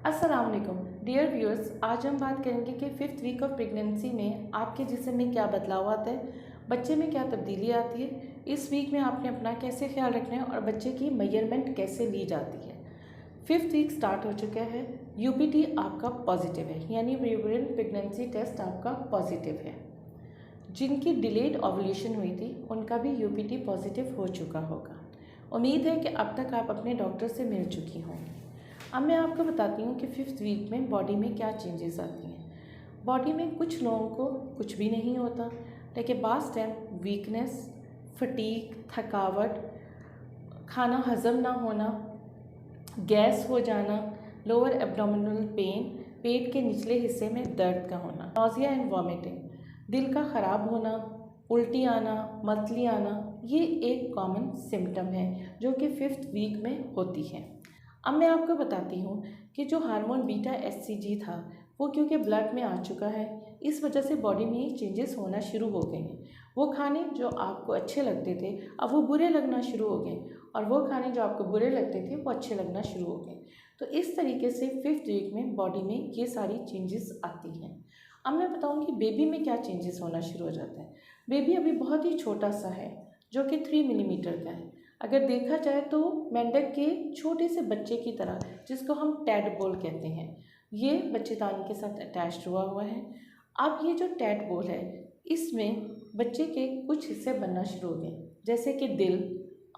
अस्सलाम वालेकुम dear viewers. आज हम बात करेंगे कि फिफ्थ वीक ऑफ प्रेगनेंसी में आपके जिस्म में क्या बदलाव आता है, बच्चे में क्या तब्दीली आती है, इस वीक में आपने अपना कैसे ख्याल रखना है और बच्चे की मेजरमेंट कैसे ली जाती है। फिफ्थ वीक स्टार्ट हो चुका है। यूपीटी आपका पॉजिटिव है, यानी यूरिन प्रेगनेंसी टेस्ट आपका पॉजिटिव है। जिनकी डिलेड ओवुलेशन हुई थी उनका भी यूपीटी पॉजिटिव हो चुका होगा। उम्मीद है कि अब तक आप अपने डॉक्टर से मिल चुकी होंगी। अब मैं आपको बताती हूँ कि फिफ्थ वीक में बॉडी में क्या चेंजेस आती हैं। बॉडी में कुछ लोगों को कुछ भी नहीं होता, लेकिन बास टाइम वीकनेस, फटीग, थकावट, खाना हज़म ना होना, गैस हो जाना, लोअर एब्डोमिनल पेन, पेट के निचले हिस्से में दर्द का होना, नोजिया एंड वॉमिटिंग, दिल का ख़राब होना, उल्टी आना, मतली आना, ये एक कॉमन सिम्टम है जो कि फिफ्थ वीक में होती है। अब मैं आपको बताती हूँ कि जो हार्मोन बीटा एचसीजी था वो क्योंकि ब्लड में आ चुका है, इस वजह से बॉडी में ही चेंजेस होना शुरू हो गए हैं। वो खाने जो आपको अच्छे लगते थे अब वो बुरे लगना शुरू हो गए, और वो खाने जो आपको बुरे लगते थे वो अच्छे लगना शुरू हो गए। तो इस तरीके से फिफ्थ वीक में बॉडी में ये सारी चेंजेस आती हैं। अब मैं बताऊँगी बेबी में क्या चेंजेस होना शुरू हो जाता है। बेबी अभी बहुत ही छोटा सा है जो कि 3 मिलीमीटर का है। अगर देखा जाए तो मेंढक के छोटे से बच्चे की तरह, जिसको हम टैडपोल कहते हैं, ये बच्चेदानी के साथ अटैच्ड हुआ है। अब ये जो टैडपोल है इसमें बच्चे के कुछ हिस्से बनना शुरू हो गए, जैसे कि दिल,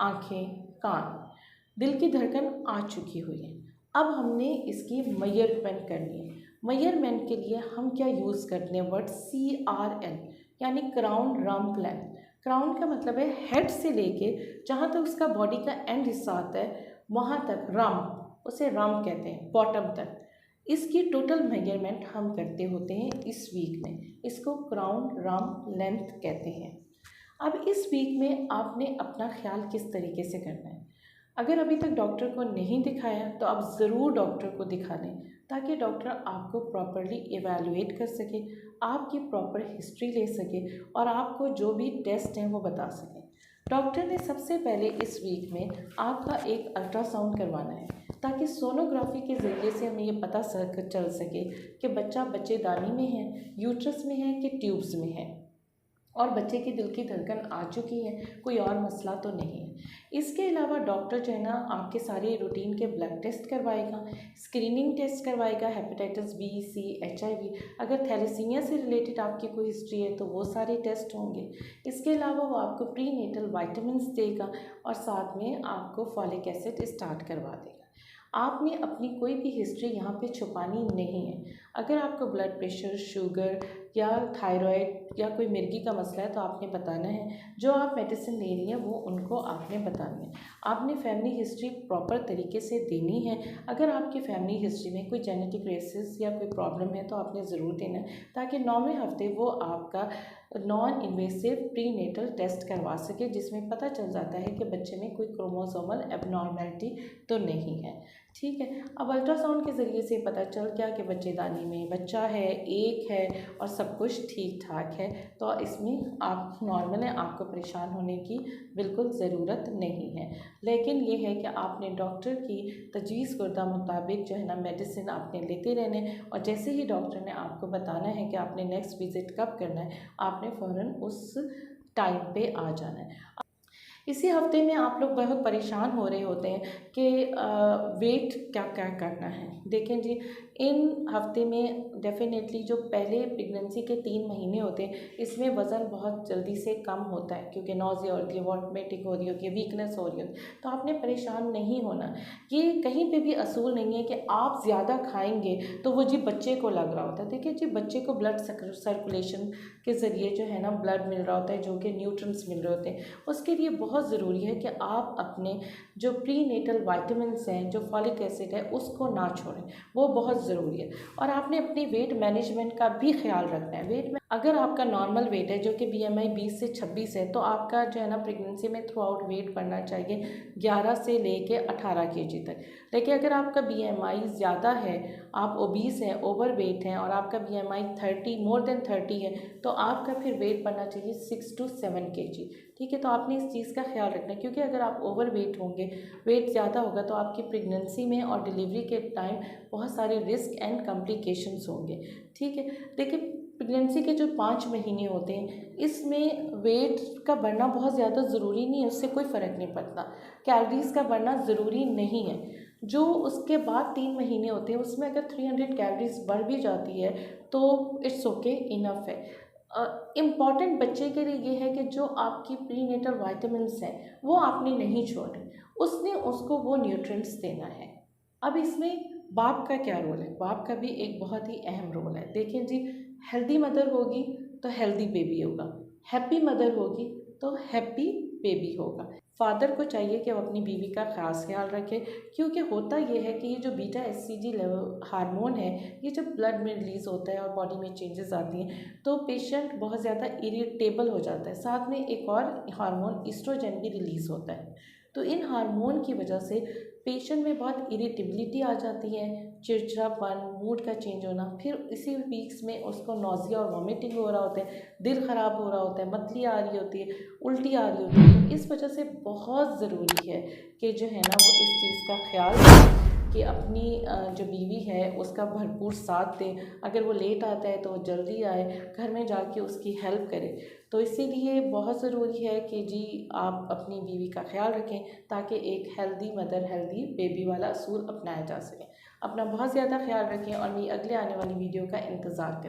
आँखें, कान। दिल की धड़कन आ चुकी हुई है। अब हमने इसकी मेजरमेंट करनी है। मेजरमेंट के लिए हम क्या यूज़ करते हैं, वर्ड CRL, यानी क्राउन रम्प लेंथ। क्राउन का मतलब है हेड से लेके जहाँ तक उसका बॉडी का एंड हिस्सा आता है वहाँ तक, रम्प, उसे रम्प कहते हैं, बॉटम तक। इसकी टोटल मेजरमेंट हम करते होते हैं इस वीक में। इसको क्राउन रम्प लेंथ कहते हैं। अब इस वीक में आपने अपना ख्याल किस तरीके से करना है। अगर अभी तक डॉक्टर को नहीं दिखाया तो आप ज़रूर डॉक्टर को दिखा लें, ताकि डॉक्टर आपको प्रॉपरली एवेलुएट कर सके, आपकी प्रॉपर हिस्ट्री ले सके और आपको जो भी टेस्ट हैं वो बता सकें। डॉक्टर ने सबसे पहले इस वीक में आपका एक अल्ट्रासाउंड करवाना है, ताकि सोनोग्राफी के ज़रिए से हमें ये पता चल सके कि बच्चा बच्चेदानी में है, यूट्रस में है कि ट्यूब्स में है, और बच्चे की दिल की धड़कन आ चुकी है, कोई और मसला तो नहीं है। इसके अलावा डॉक्टर जो है ना आपके सारे रूटीन के ब्लड टेस्ट करवाएगा, स्क्रीनिंग टेस्ट करवाएगा, हेपेटाइटिस B, C, HIV, अगर थैलेसीमिया से रिलेटेड आपकी कोई हिस्ट्री है तो वो सारे टेस्ट होंगे। इसके अलावा वो आपको प्री नेटल वाइटामिन देगा और साथ में आपको फॉलिक एसिड स्टार्ट करवा देगा। आपने अपनी कोई भी हिस्ट्री यहाँ पे छुपानी नहीं है। अगर आपको ब्लड प्रेशर, शुगर या थायराइड या कोई मिर्गी का मसला है तो आपने बताना है। जो आप मेडिसिन ले रही हैं वो उनको आपने बतानी है। आपने फैमिली हिस्ट्री प्रॉपर तरीके से देनी है। अगर आपकी फैमिली हिस्ट्री में कोई जेनेटिक रेसिस या कोई प्रॉब्लम है तो आपने ज़रूर देना है, ताकि 9वें हफ्ते वो आपका non invasive prenatal test करवा सके, जिसमें पता चल जाता है कि बच्चे में कोई क्रोमोसोमल एबनॉर्मेलिटी तो नहीं है। ठीक है। अब अल्ट्रासाउंड के ज़रिए से पता चल गया कि बच्चेदानी में बच्चा है, एक है और सब कुछ ठीक ठाक है, तो इसमें आप नॉर्मल हैं, आपको परेशान होने की बिल्कुल ज़रूरत नहीं है। लेकिन ये है कि आपने डॉक्टर की तजवीज़ करदा मुताबिक जो है ना मेडिसिन आपने लेते रहने, और जैसे ही डॉक्टर ने आपको बताना है कि आपने नेक्स्ट विज़िट कब करना है, आपने फ़ौरन उस टाइम पे आ जाना है। इसी हफ्ते में आप लोग बहुत परेशान हो रहे होते हैं कि वेट क्या क्या करना है। देखें जी, इन हफ्ते में डेफिनेटली जो पहले प्रेगनेंसी के 3 महीने होते हैं इसमें वज़न बहुत जल्दी से कम होता है, क्योंकि नौज़िया होती है, वॉमिटिंग हो रही होती है, वीकनेस हो रही होती है। तो आपने परेशान नहीं होना। ये कहीं पे भी असूल नहीं है कि आप ज़्यादा खाएंगे तो वो जी बच्चे को लग रहा होता है। देखिए जी, बच्चे को ब्लड सर्कुलेशन के ज़रिए जो है ना ब्लड मिल रहा होता है, जो कि न्यूट्रिएंट्स मिल रहे होते हैं। उसके लिए बहुत ज़रूरी है कि आप अपने जो प्री नेटल वाइटामिन्स हैं, जो फॉलिक एसिड है, उसको ना छोड़ें, वो बहुत ज़रूरी है। और आपने अपनी वेट मैनेजमेंट का भी ख्याल रखना है। वेट अगर आपका नॉर्मल वेट है जो कि बीएमआई 20 से 26 है, तो आपका जो है ना प्रेगनेंसी में थ्रू आउट वेट बढ़ना चाहिए 11 से लेके 18 केजी तक। लेकिन अगर आपका बीएमआई ज़्यादा है, आप ओबीस हैं, ओवर वेट हैं और आपका बीएमआई 30 मोर देन 30 है, तो आपका फिर वेट बढ़ना चाहिए 6 to 7 केजी। ठीक है, तो आपने इस चीज़ का ख्याल रखना है, क्योंकि अगर आप ओवर वेट होंगे, वेट ज़्यादा होगा, तो आपकी प्रेगनेंसी में और डिलीवरी के टाइम बहुत सारे रिस्क एंड कॉम्प्लिकेशंस होंगे। ठीक है, देखिए प्रेगनेंसी के जो 5 महीने होते हैं, इसमें वेट का बढ़ना बहुत ज़्यादा ज़रूरी नहीं है, उससे कोई फ़र्क नहीं पड़ता। कैलोरीज़ का बढ़ना ज़रूरी नहीं है। जो उसके बाद 3 महीने होते हैं, उसमें अगर 300 कैलोरीज़ बढ़ भी जाती है तो इट्स ओके, इनफ है। इम्पॉर्टेंट बच्चे के लिए ये है कि जो आपकी प्रीनेटल वाइटामिन्स हैं वो आपने नहीं छोड़े, उसने उसको वो न्यूट्रिएंट्स देना है। अब इसमें बाप का क्या रोल है? बाप का भी एक बहुत ही अहम रोल है। देखिए जी, हेल्दी मदर होगी तो हेल्दी बेबी होगा, हैप्पी मदर होगी तो हैप्पी बेबी होगा। फादर को चाहिए कि वो अपनी बीवी का खास ख्याल रखे, क्योंकि होता ये है कि ये जो बीटा एचसीजी लेवल हार्मोन है, ये जब ब्लड में रिलीज़ होता है और बॉडी में चेंजेस आती हैं, तो पेशेंट बहुत ज़्यादा इरिटेबल हो जाता है। साथ में एक और हार्मोन ईस्ट्रोजन भी रिलीज़ होता है। तो इन हार्मोन की वजह से पेशेंट में बहुत इरिटेबिलिटी आ जाती है, चिड़चिड़ापन, मूड का चेंज होना, फिर इसी वीक्स में उसको नौजिया और वॉमिटिंग हो रहा होता है, दिल ख़राब हो रहा होता है, मतली आ रही होती है, उल्टी आ रही होती है। तो इस वजह से बहुत ज़रूरी है कि जो है ना वो इस चीज़ का ख्याल रखें कि अपनी जो बीवी है उसका भरपूर साथ दें। अगर वो लेट आता है तो वो जल्दी आए, घर में जाके उसकी हेल्प करें। तो इसीलिए बहुत ज़रूरी है कि जी आप अपनी बीवी का ख्याल रखें, ताकि एक हेल्दी मदर हेल्दी बेबी वाला असूल अपनाया जा सके। अपना बहुत ज़्यादा ख्याल रखें और मेरी अगले आने वाली वीडियो का इंतज़ार करें।